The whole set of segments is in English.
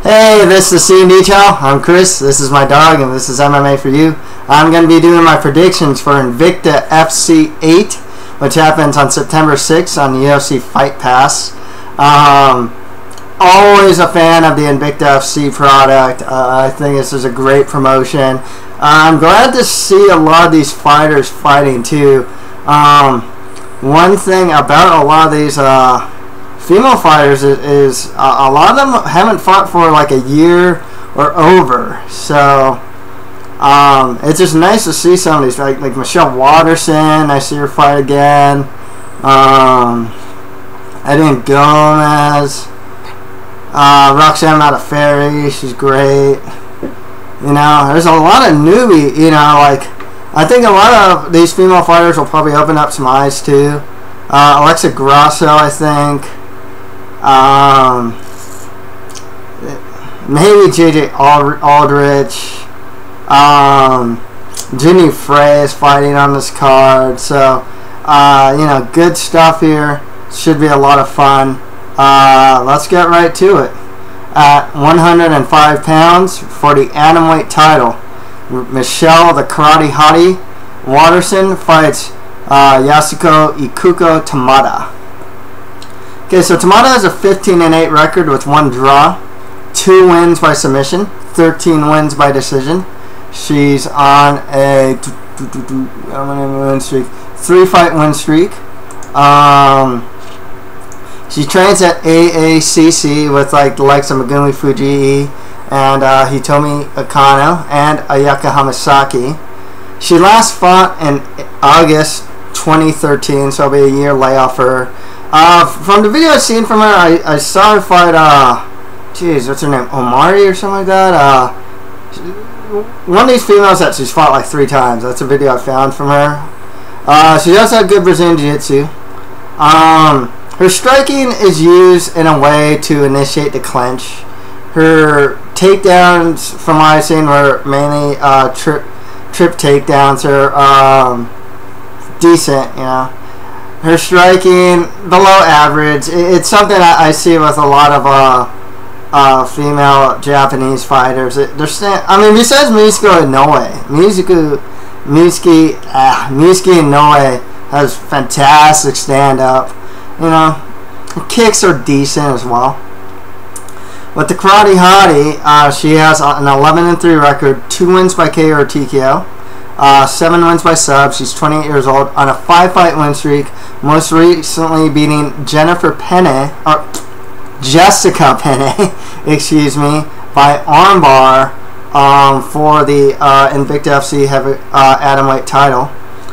Hey, this is Scene Detail. I'm Chris. This is my dog, and this is MMA for you. I'm going to be doing my predictions for InvictaFC 8, which happens on September 6th on the UFC Fight Pass. Always a fan of the InvictaFC product. I think this is a great promotion. I'm glad to see a lot of these fighters fighting too. One thing about a lot of these female fighters is a lot of them haven't fought for like a year or over, so it's just nice to see some of these, like Michelle Waterson. I see her fight again. Ediane Gomes, Roxanne Modafferi, she's great. You know, there's a lot of newbie. You know, like I think a lot of these female fighters will probably open up some eyes too. Alexa Grasso, I think. Maybe Aldrich. Jinh Frey is fighting on this card, so you know, good stuff here. Should be a lot of fun. Let's get right to it. At 105 pounds for the atomweight title, Michelle the Karate Hottie Waterson fights Yasuko Tamada. Okay, so Tamada has a 15-8 record with 1 draw, 2 wins by submission, 13 wins by decision. She's on a 3-fight win streak. She trains at AACC with like the likes of Megumi Fujii and Hitomi Akano and Ayaka Hamasaki. She last fought in August 2013, so it'll be a year layoff for her. From the video I've seen from her, I saw her fight, geez, what's her name, Omari or something like that. One of these females that she's fought like 3 times. That's a video I found from her. She does have good Brazilian Jiu-Jitsu. Her striking is used in a way to initiate the clinch. Her takedowns, from what I've seen, were mainly trip takedowns. Are decent, you know. Her striking below average. It's something I see with a lot of female Japanese fighters. I mean, besides Mizuki Inoue, Mizuki Inoue has fantastic stand-up. You know, her kicks are decent as well. With the Karate Hottie, she has an 11-3 record, 2 wins by KO or TKO, 7 wins by sub. She's 28 years old, on a 5-fight win streak, most recently beating Jessica Penne, excuse me, by armbar for the InvictaFC atomweight title.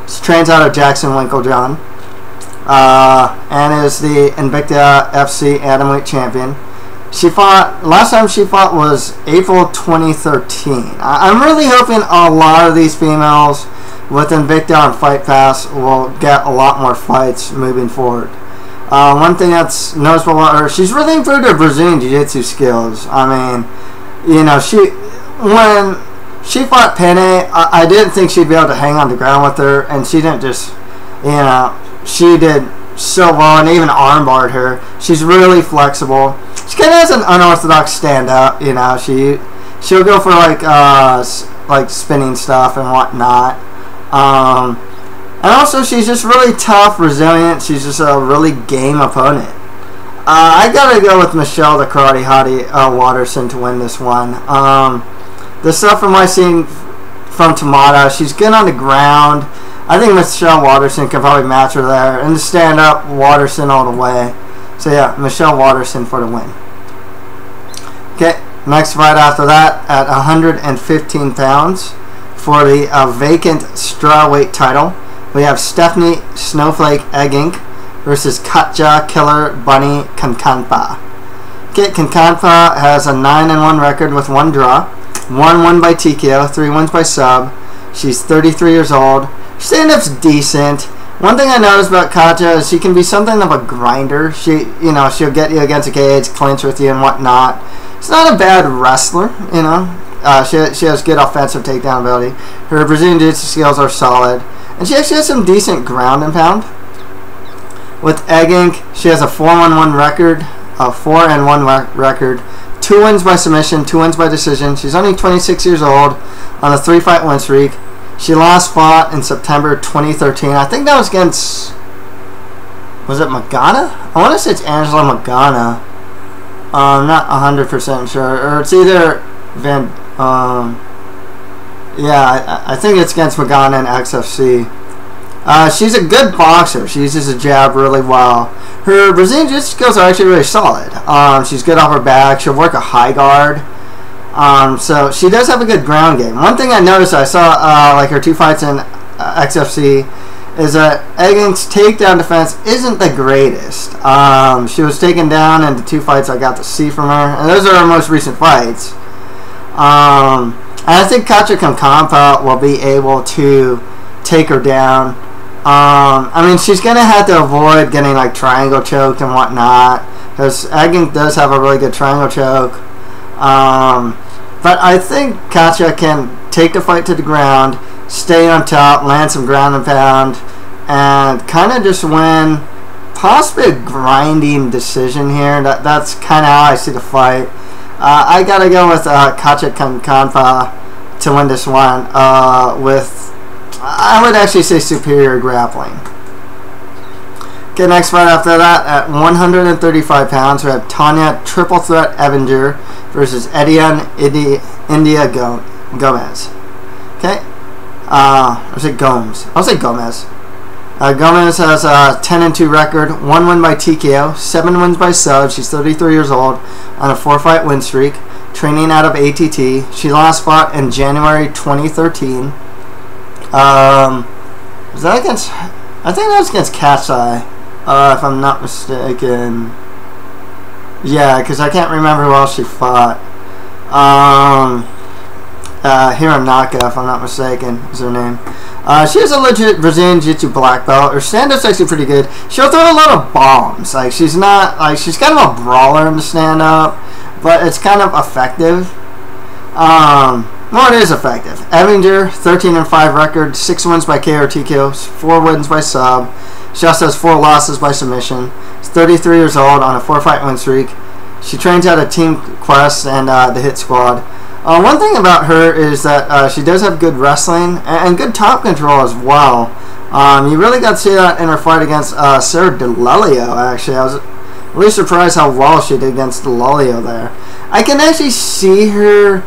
She trains out of Jackson Winklejohn. And is the InvictaFC atomweight champion. She fought, last time she fought was April 2013. I'm really hoping a lot of these females with Invicta on Fight Pass will get a lot more fights moving forward. One thing that's noticeable about her, she's really improved her Brazilian Jiu-Jitsu skills. I mean, you know, when she fought Penne, I didn't think she'd be able to hang on the ground with her, and she didn't just, you know, she did so well and even armbarred her. She's really flexible. She kind of has an unorthodox stand-up, you know. She'll go for like spinning stuff and whatnot. And also she's just really tough, resilient. She's just a really game opponent. I gotta go with Michelle the Karate Hottie Waterson to win this one. The stuff from my scene from Tamada, she's good on the ground. I think Michelle Waterson can probably match her there. And the stand-up, Waterson all the way. So yeah, Michelle Waterson for the win. Okay, next fight after that at 115 pounds for the vacant strawweight title, we have Stephanie Snowflake Eggink versus Katja Killer Bunny Kankaanpaa. Okay, Kankaanpaa has a 9-1 record with 1 draw, 1 win by TKO, 3 wins by sub. She's 33 years old. Stand-up's decent. One thing I noticed about Katja is she can be something of a grinder. She'll get you against a cage, clinch with you and whatnot. She's not a bad wrestler, you know. She has good offensive takedown ability. Her Brazilian Jiu-Jitsu skills are solid. And she actually has some decent ground and pound. With Eggink, she has a 4-1-1 record, a 4-1 record, 2 wins by submission, 2 wins by decision. She's only 26 years old on a 3-fight win streak. She last fought in September 2013. I think that was against... Was it Magana? I want to say it's Angela Magana. I'm not 100% sure. Or it's either Van... yeah, I think it's against Magana and XFC. She's a good boxer. She uses a jab really well. Her Brazilian jiu-jitsu skills are actually really solid. She's good off her back. She'll work a high guard. So she does have a good ground game. One thing I noticed, I saw like her 2 fights in XFC, is that Eggink's takedown defense isn't the greatest. She was taken down in the 2 fights I got to see from her, and those are her most recent fights. And I think Katja Kankaanpaa will be able to take her down. I mean, she's going to have to avoid getting like triangle choked and whatnot, because Eggink does have a really good triangle choke. But I think Katja can take the fight to the ground, stay on top, land some ground and pound, and kind of just win possibly a grinding decision here. That's kind of how I see the fight. I got to go with Katja Kankaanpaa to win this one with, I would actually say, superior grappling. Okay, next fight after that, at 135 pounds, we have Tonya triple threat Evinger versus Ediane Gomez. Okay, or is it Gomes? I'll say Gomez. Gomez has a 10-2 record, 1 win by TKO, 7 wins by sub. She's 33 years old on a 4-fight win streak, training out of ATT. She last fought in January 2013. Was that against? I think that was against Katja, if I'm not mistaken. Yeah, because I can't remember who else she fought. Hironaka, if I'm not mistaken, is her name. She has a legit Brazilian Jiu-Jitsu black belt. Her stand-up's actually pretty good. She'll throw a lot of bombs. Like, she's not, like, she's kind of a brawler in the stand-up, but it's kind of effective. Well, it is effective. Evinger, 13-5 record, 6 wins by KO or TKO, 4 wins by sub. She also has 4 losses by submission. She's 33 years old on a 4-fight win streak. She trains out of Team Quest and the Hit Squad. One thing about her is that she does have good wrestling and good top control as well. You really got to see that in her fight against Sarah DeLelio, actually. I was really surprised how well she did against DeLelio there. I can actually see her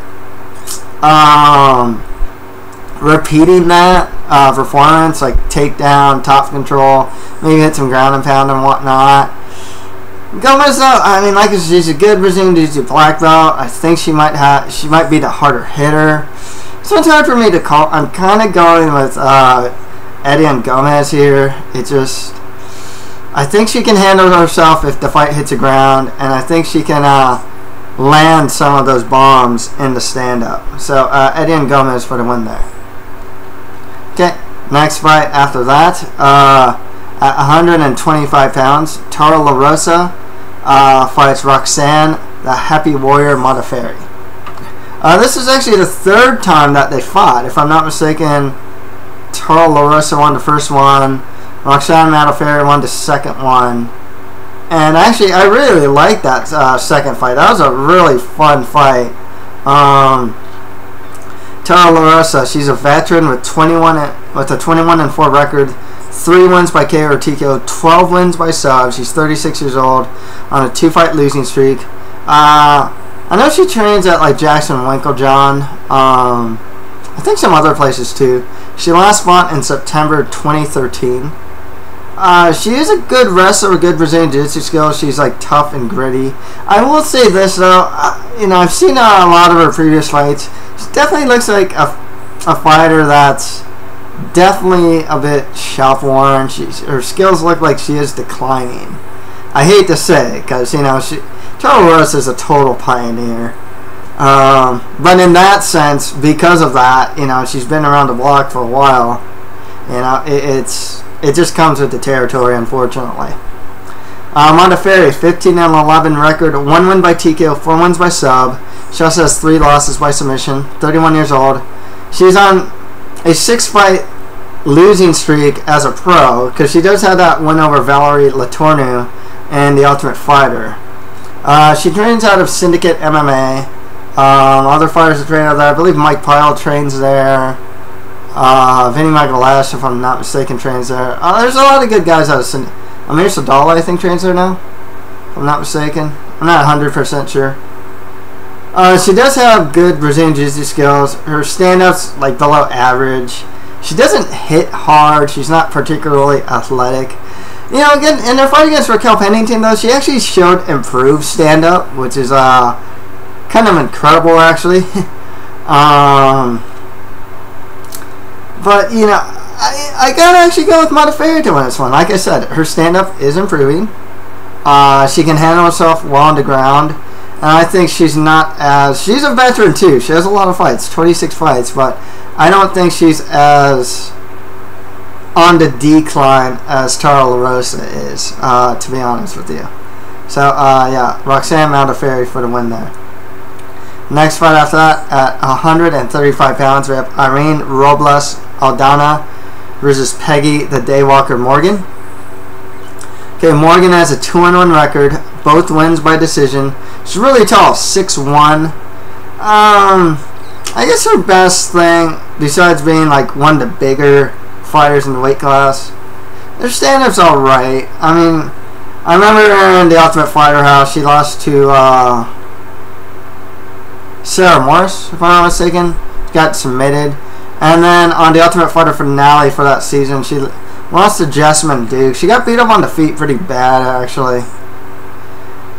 repeating that performance, like takedown, top control, maybe hit some ground and pound and whatnot. Gomez, though, I mean, like I said, she's a good Brazilian Jiu-Jitsu black belt. I think she might be the harder hitter. So it's hard for me to call. I'm kind of going with Ediane Gomez here. I think she can handle herself if the fight hits the ground, and I think she can land some of those bombs in the stand-up. So Ediane Gomez for the win there. Okay, next fight after that, at 125 pounds, LaRosa fights Roxanne, the Happy Warrior Modafferi. This is actually the 3rd time that they fought. If I'm not mistaken, LaRosa won the first one, Roxanne Modafferi won the second one. And actually, I really liked that second fight. That was a really fun fight. LaRosa, she's a veteran with a 21-4 record, 3 wins by KO or TKO, 12 wins by sub. She's 36 years old on a 2-fight losing streak. I know she trains at like Jackson Winklejohn. I think some other places too. She last fought in September 2013. She is a good wrestler with good Brazilian Jiu-Jitsu skills. She's like tough and gritty. I will say this though, I've seen a lot of her previous fights. She definitely looks like a fighter that's definitely a bit shelf-worn. Her skills look like she is declining. I hate to say, because LaRosa is a total pioneer. But in that sense, because of that, she's been around the block for a while. It just comes with the territory, unfortunately. Modafferi, 15-11 record, 1 win by TKO, 4 wins by sub. She also has 3 losses by submission. 31 years old. She's on a 6-fight losing streak as a pro, because she does have that win over Valerie Letourneau and The Ultimate Fighter. She trains out of Syndicate MMA. Other fighters that train out there, I believe Mike Pyle trains there. Vinny Magalash, if I'm not mistaken, trains there. There's a lot of good guys out of Syndicate. Amir Sadala, I think, trains there now, if I'm not mistaken. I'm not 100% sure. She does have good Brazilian Jiu-Jitsu skills. Her stand-up's like below average. She doesn't hit hard. She's not particularly athletic. You know, again, in her fight against Raquel Pennington, though, she actually showed improved stand-up, which is kind of incredible, actually. But, you know, I gotta actually go with Modafferi to win this one. Like I said, her stand-up is improving. She can handle herself well on the ground. And I think she's not as... She's a veteran, too. She has a lot of fights, 26 fights. But I don't think she's as on the decline as Tara LaRosa is, to be honest with you. So, yeah, Roxanne Modafferi for the win there. Next fight after that, at 135 pounds, we have Irene Robles Aldana versus Peggy the Daywalker Morgan. Okay, Morgan has a 2-1 record, both wins by decision. She's really tall, 6'1". I guess her best thing, besides being like one of the bigger fighters in the weight class, her stand-up's alright. I mean, I remember her in the Ultimate Fighter house. She lost to Sarah Morris, if I'm not mistaken. Got submitted. And then on the Ultimate Fighter finale for that season, she lost to Jessamine Duke. She got beat up on the feet pretty bad, actually.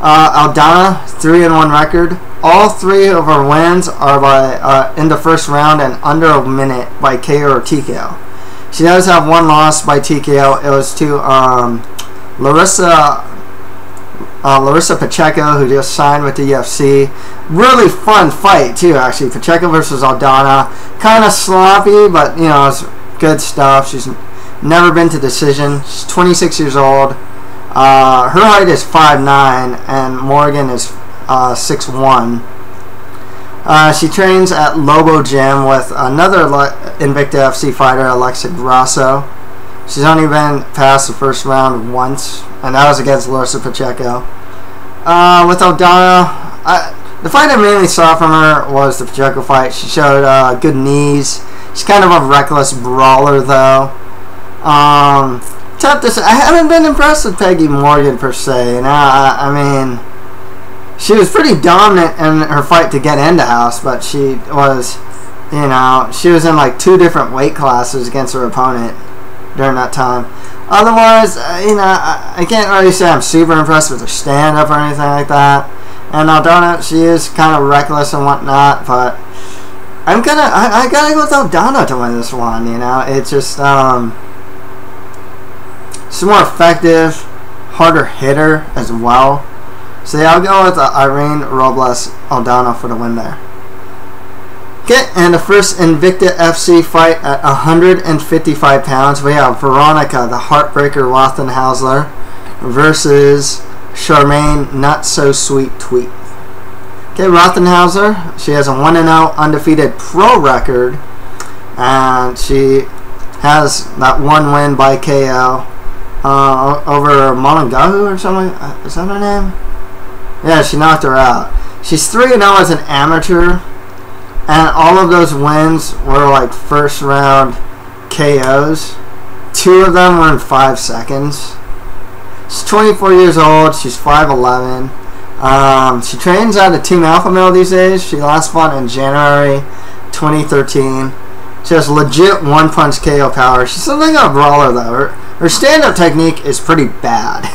Aldana, 3-1 record. All 3 of her wins are by in the first round and under a minute by KO or TKO. She does have 1 loss by TKO. It was to Larissa Pacheco, who just signed with the UFC. Really fun fight, too, actually. Pacheco versus Aldana. Kind of sloppy, but, you know, it's good stuff. She's never been to decision. She's 26 years old. Her height is 5'9", and Morgan is 6'1". She trains at Lobo Gym with another InvictaFC fighter, Alexa Grasso. She's only been past the first round once, and that was against Larissa Pacheco. With Aldana, the fight I mainly saw from her was the Pacheco fight. She showed good knees. She's kind of a reckless brawler, though. Tough to say. I haven't been impressed with Peggy Morgan, per se. You know, I mean, she was pretty dominant in her fight to get into house, but she was, you know, she was in like 2 different weight classes against her opponent during that time. Otherwise, you know, I can't really say I'm super impressed with her stand-up or anything like that. And Aldana, she is kind of reckless and whatnot, but I gotta go with Aldana to win this one. You know, it's just she's more effective, harder hitter as well. So yeah, I'll go with Irene Robles Aldana for the win there. Okay, and the first InvictaFC fight at 155 pounds, we have Veronica, the Heartbreaker Rothenhausler, versus Charmaine, Not So Sweet Tweet. Okay, Rothenhausler, she has a 1-0 undefeated pro record, and she has that 1 win by KO over Molangahu or something. Is that her name? Yeah, she knocked her out. She's 3-0 as an amateur. And all of those wins were like first round KOs. 2 of them were in 5 seconds. She's 24 years old. She's 5'11". She trains out of Team Alpha Male these days. She last fought in January 2013. She has legit 1-punch KO power. She's something of a brawler, though. Her stand-up technique is pretty bad,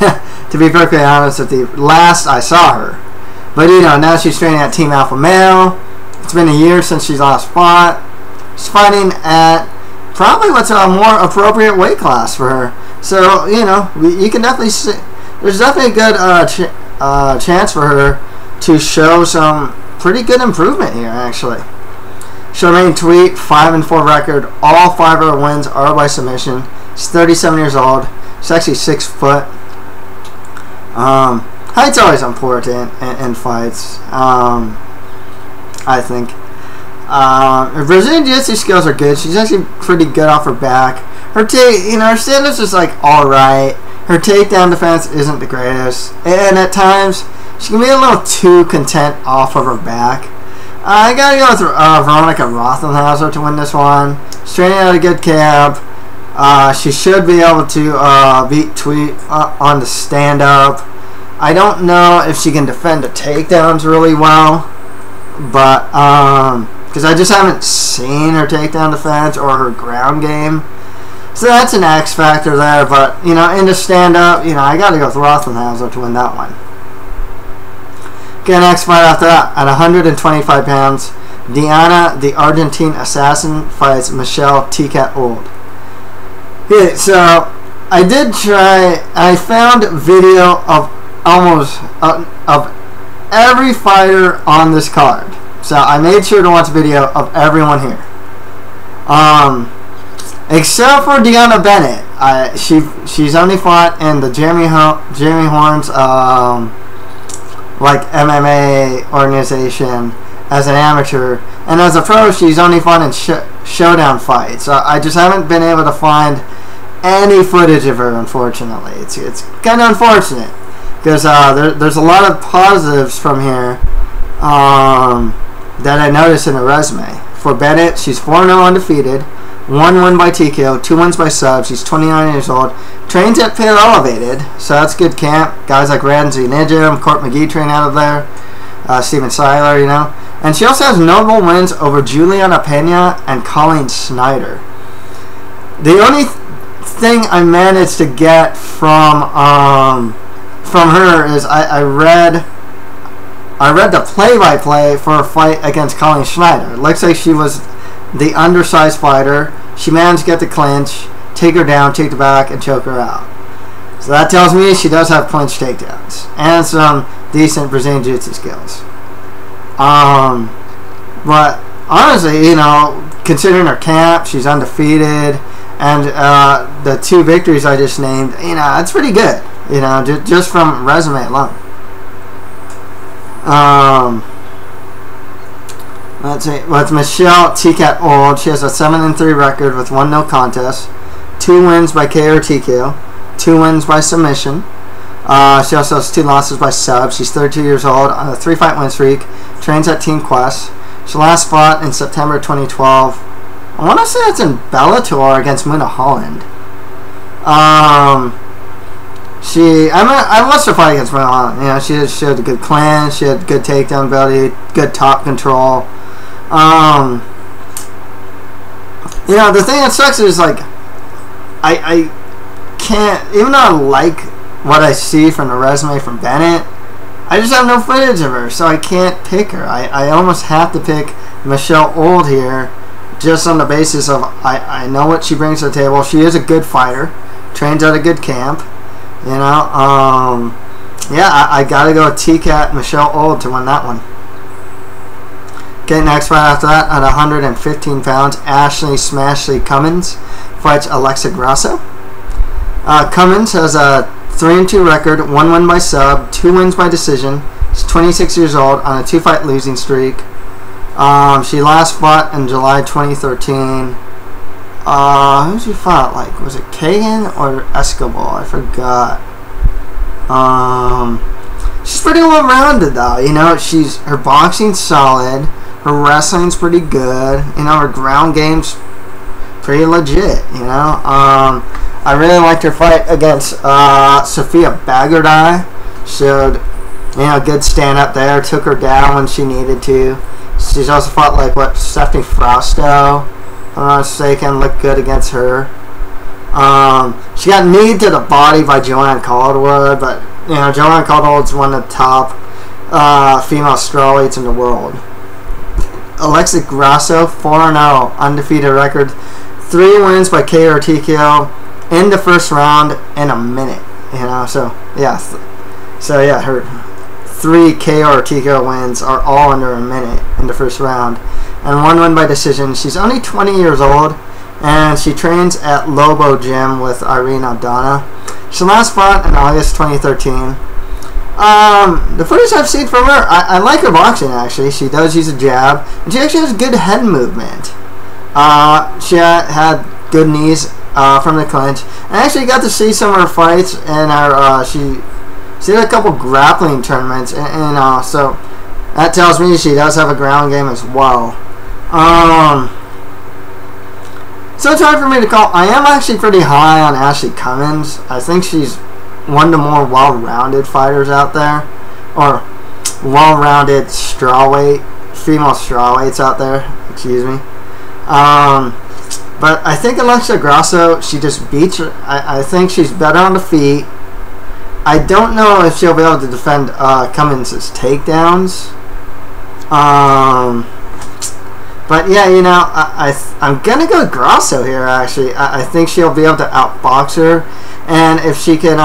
to be perfectly honest with you. Last I saw her. But, you know, now she's training at Team Alpha Male. It's been a year since she's last fought. She's fighting at probably what's a more appropriate weight class for her. So, you know, you can definitely see, there's definitely a good chance for her to show some pretty good improvement here, actually. Charmaine Tweet, 5-4 record. All 5 of her wins are by submission. She's 37 years old. She's actually 6 foot. Height's always important in fights. I think. Her Brazilian Jiu-Jitsu skills are good. She's actually pretty good off her back. Her her stand-up's just like alright. Her takedown defense isn't the greatest, and at times she can be a little too content off of her back. I gotta go with Veronica Rothenhausler to win this one. She's training at a good camp. She should be able to beat Tweet on the stand-up. I don't know if she can defend the takedowns really well, but because I just haven't seen her takedown defense or her ground game. So that's an X factor there, but, you know, in the stand-up, you know, I got to go with Rothenhausler to win that one. Okay, next fight after that, at 125 pounds, DeAnna, the Argentine assassin, fights Michelle T-Cat Ould. Okay, so I did try, I found video of almost, of every fighter on this card. So I made sure to watch video of everyone here. Except for DeAnna Bennett. She's only fought in the Jeremy Horn's like MMA organization as an amateur, and as a pro she's only fought in showdown fights. I just haven't been able to find any footage of her, unfortunately. It's kind of unfortunate because there's a lot of positives from here that I noticed in her resume. For Bennett, she's 4-0 undefeated. 1 win by TKO, 2 wins by sub. She's 29 years old. Trains at Pale Elevated, so that's good camp. Guys like Ramsey Nijim, Court McGee train out of there. Steven Seiler, you know. And she also has notable wins over Juliana Pena and Colleen Snyder. The only thing I managed to get from her is I read the play-by-play for a fight against Colleen Snyder. It looks like she was the undersized fighter. She managed to get the clinch, take her down, take the back, and choke her out. So that tells me she does have clinch takedowns and some decent Brazilian Jiu-Jitsu skills. But honestly, you know, considering her camp, she's undefeated, and the 2 victories I just named, you know, it's pretty good. You know, just from resume alone. Let's see. Well, it's Michelle T-Cat Ould. She has a 7-3 record with 1 no contest, 2 wins by KO or TKO, 2 wins by submission. She also has 2 losses by sub. She's 32 years old on a 3-fight win streak. Trains at Team Quest. She last fought in September 2012. I want to say it's in Bellator against Muna Holland. I watched her fight against Muna Holland. You know, she had a good clinch. She had good takedown ability, good top control. You know, the thing that sucks is, like, I can't, even though I like what I see from the resume from Bennett, I just have no footage of her, so I can't pick her. I almost have to pick Michelle Ould here, just on the basis of I know what she brings to the table. She is a good fighter, trains at a good camp, you know. Yeah, I gotta go with T-Cat Michelle Ould to win that one. Okay, next fight after that, at 115 pounds, Ashley Smashley Cummins fights Alexa Grasso. Cummins has a 3-2 record, 1 win by sub, 2 wins by decision. She's 26 years old on a 2-fight losing streak. She last fought in July 2013. Who she fought? Like, was it Kagan or Escobar? I forgot. She's pretty well rounded though. You know, her boxing's solid. Her wrestling's pretty good. You know, her ground game's pretty legit. You know, I really liked her fight against Sophia Bagardai. Showed, you know, good stand up there. Took her down when she needed to. She's also fought like Stephanie Frausto, if I'm not mistaken. Looked good against her. She got kneed to the body by Joanne Caldwell, but you know, Joanne Caldwell's one of the top female strawweights in the world. Alexa Grasso, 4-0 undefeated record, 3 wins by KO or TKO in the first round in a minute. You know, so yeah, her 3 KO or TKO wins are all under a minute in the first round, and 1 win by decision. She's only 20 years old, and she trains at Lobo Gym with Irene Aldana. She last fought in August 2013. The footage I've seen from her, I like her boxing actually. She does use a jab, and she actually has good head movement. She had good knees from the clinch. I actually got to see some of her fights, and She did a couple grappling tournaments, and so that tells me she does have a ground game as well. So it's hard for me to call. I am actually pretty high on Ashley Cummins. I think she's one of the more well-rounded fighters out there, or well-rounded strawweight, female strawweights out there. Excuse me. But I think Alexa Grasso, she just beats her. I think she's better on the feet. I don't know if she'll be able to defend Cummins' takedowns. But yeah, you know, I'm gonna go Grasso here. Actually, I think she'll be able to outbox her, and if she can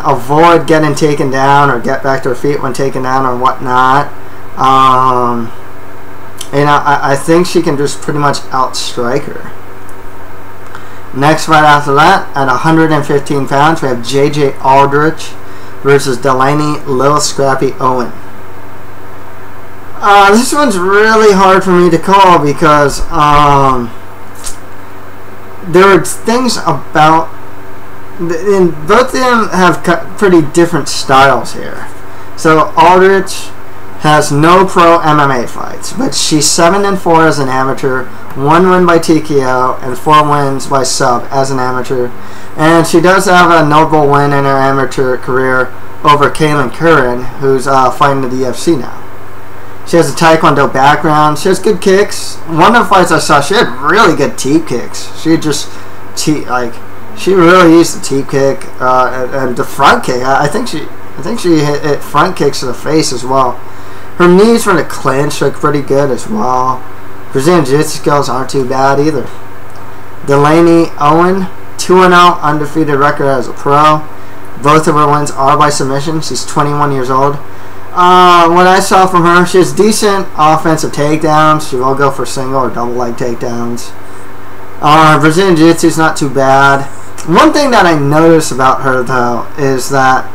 avoid getting taken down or get back to her feet when taken down or whatnot, you know, I think she can just pretty much outstrike her. Next fight after that, at 115 pounds, we have JJ Aldrich versus Delaney, Lil Scrappy Owen. This one's really hard for me to call because there are things about, and both of them have pretty different styles here. So Aldrich has no pro MMA fights, but she's 7-4 as an amateur, 1 win by TKO, and 4 wins by sub as an amateur. And she does have a notable win in her amateur career over Kaylin Curran, who's fighting in the UFC now. She has a Taekwondo background. She has good kicks. One of the fights I saw, she had really good teep kicks. She just she really used the teep kick and the front kick. I think she hit front kicks to the face as well. Her knees for the clinch look pretty good as well. Brazilian jiu-jitsu skills aren't too bad either. Delaney Owen, 2-0, undefeated record as a pro. Both of her wins are by submission. She's 21 years old. What I saw from her, she has decent offensive takedowns. She will go for single or double leg takedowns. Brazilian Jiu-Jitsu is not too bad. One thing that I notice about her, though, is that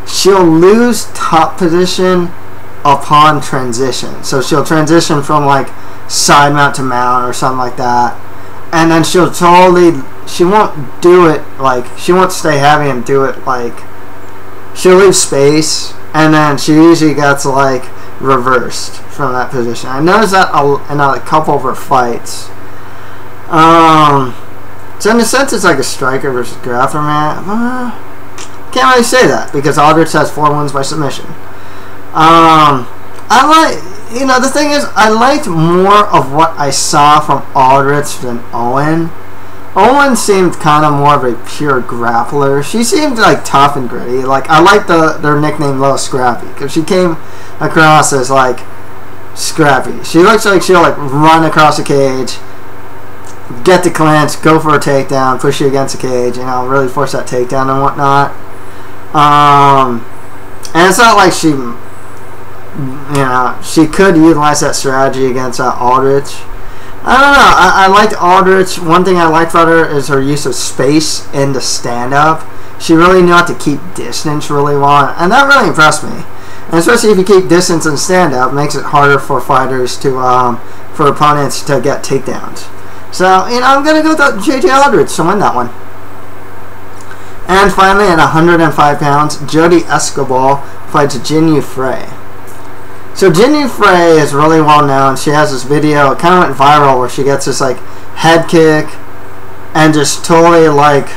she'll lose top position upon transition. So she'll transition from, like, side mount to mount or something like that. And then she won't do it, like, she won't stay heavy and do it, like, she'll leave space. And then she usually gets, like, reversed from that position. I noticed that in a couple of her fights. So in a sense, it's like a striker versus grappler, man. Can't really say that because Aldrich has 4 wins by submission. You know, the thing is, I liked more of what I saw from Aldrich than Owen. Owen seemed kind of more of a pure grappler. She seemed like tough and gritty. Like, I like their nickname Lil Scrappy because she came across as like scrappy. She looks like she'll like run across the cage, get the clinch, go for a takedown, push you against the cage, you know, really force that takedown and whatnot. And it's not like she, you know, she could utilize that strategy against Aldrich. I don't know. I liked Aldrich. One thing I liked about her is her use of space in the stand-up. She really knew how to keep distance really well, and that really impressed me. And especially if you keep distance in stand-up, it makes it harder for fighters to, for opponents to get takedowns. So, you know, I'm going to go with JJ Aldrich to win that one. And finally, at 105 pounds, Jodie Escobar fights Jinh Frey. So Jinh Frey is really well known. She has this video, it kind of went viral, where she gets this like head kick and just totally like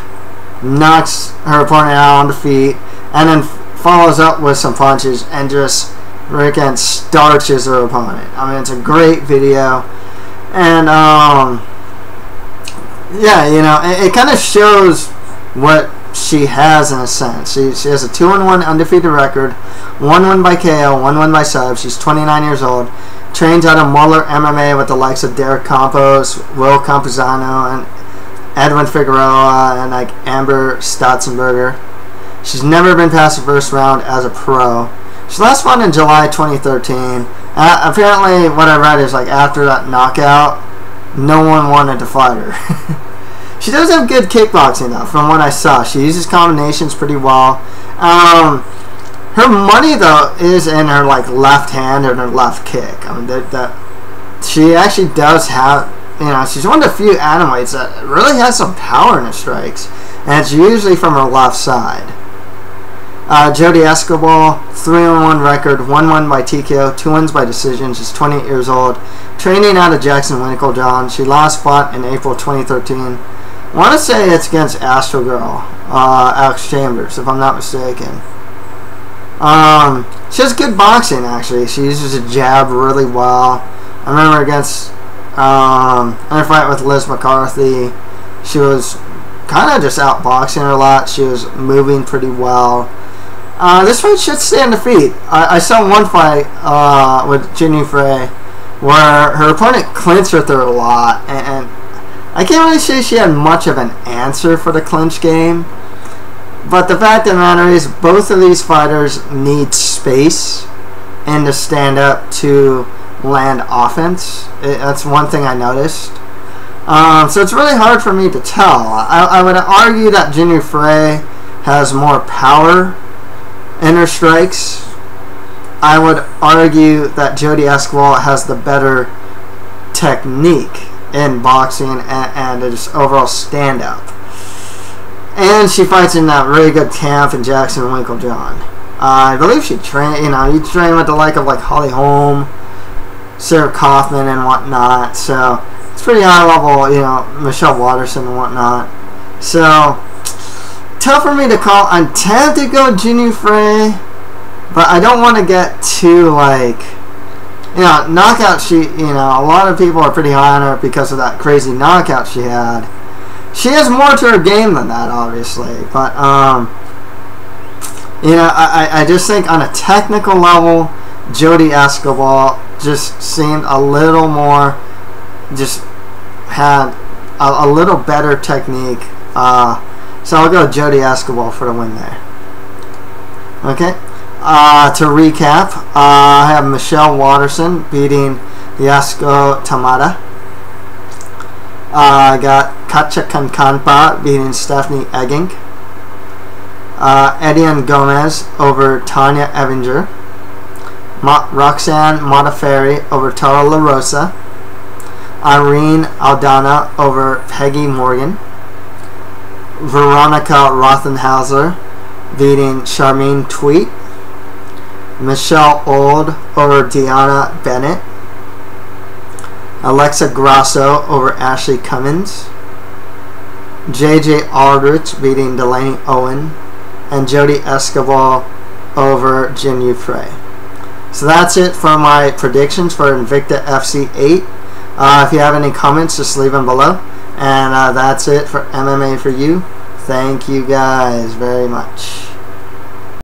knocks her opponent out on the feet, and then follows up with some punches and just freaking starches her opponent. I mean, it's a great video, and yeah, you know, it kind of shows what she has in a sense. She has a 2-1 undefeated record, 1 win by KO, 1 win by sub. She's 29 years old. Trains out of Muller MMA with the likes of Derek Campos, Will Campuzano, and Edwin Figueroa, and like Amber Stotzenberger. She's never been past the first round as a pro. She last fought in July 2013. Apparently, what I read is like after that knockout, no one wanted to fight her. She does have good kickboxing, though, from what I saw. She uses combinations pretty well. Her money, though, is in her like left hand and her left kick. I mean, she actually does have, you know, she's one of the few atomweights that really has some power in her strikes, and it's usually from her left side. Jodie Escobar, 3-1 record, 1-1 by TKO, 2 wins by decision. She's 28 years old, training out of Jackson Winklejohn. She last fought in April 2013. I want to say it's against Astro Girl, Alex Chambers, if I'm not mistaken. She has good boxing, actually. She uses a jab really well. I remember against in a fight with Liz McCarthy, she was kind of just outboxing her a lot. She was moving pretty well. This fight should stand defeat. I saw one fight with Jinh Frey where her opponent clinched with her a lot, and I can't really say she had much of an answer for the clinch game. But the fact of the matter is, both of these fighters need space and to stand up to land offense. That's one thing I noticed. So it's really hard for me to tell. I would argue that Jinh Frey has more power in her strikes. I would argue that Jodie Escobar has the better technique in boxing and just overall stand-up. And she fights in that really good camp in Jackson Winklejohn. I believe she trained, you train with the like of Holly Holm, Sarah Kaufman, and whatnot. So it's pretty high level, Michelle Waterson and whatnot. So tough for me to call. I'm tempted to go Jinh Frey, but I don't want to get too knockout. A lot of people are pretty high on her because of that crazy knockout she had. She has more to her game than that, obviously, but I just think on a technical level, Jodie Escobar just seemed a little more, just had a little better technique. So I'll go Jodie Escobar for the win there. Okay. To recap, I have Michelle Waterson beating Yasuko Tamada. I got Katja Kankaanpaa beating Stephanie Eggink. Ediane Gomes over Tonya Evinger. Roxanne Modafferi over Tara LaRosa. Irene Aldana over Peggy Morgan. Veronica Rothenhausler beating Charmaine Tweet. Michelle Ould over DeAnna Bennett. Alexa Grasso over Ashley Cummins. Aldrich beating Delaney Owen. And Jodie Escobar over Jinh Frey. So that's it for my predictions for InvictaFC 8. If you have any comments, just leave them below. And that's it for MMA for you. Thank you guys very much.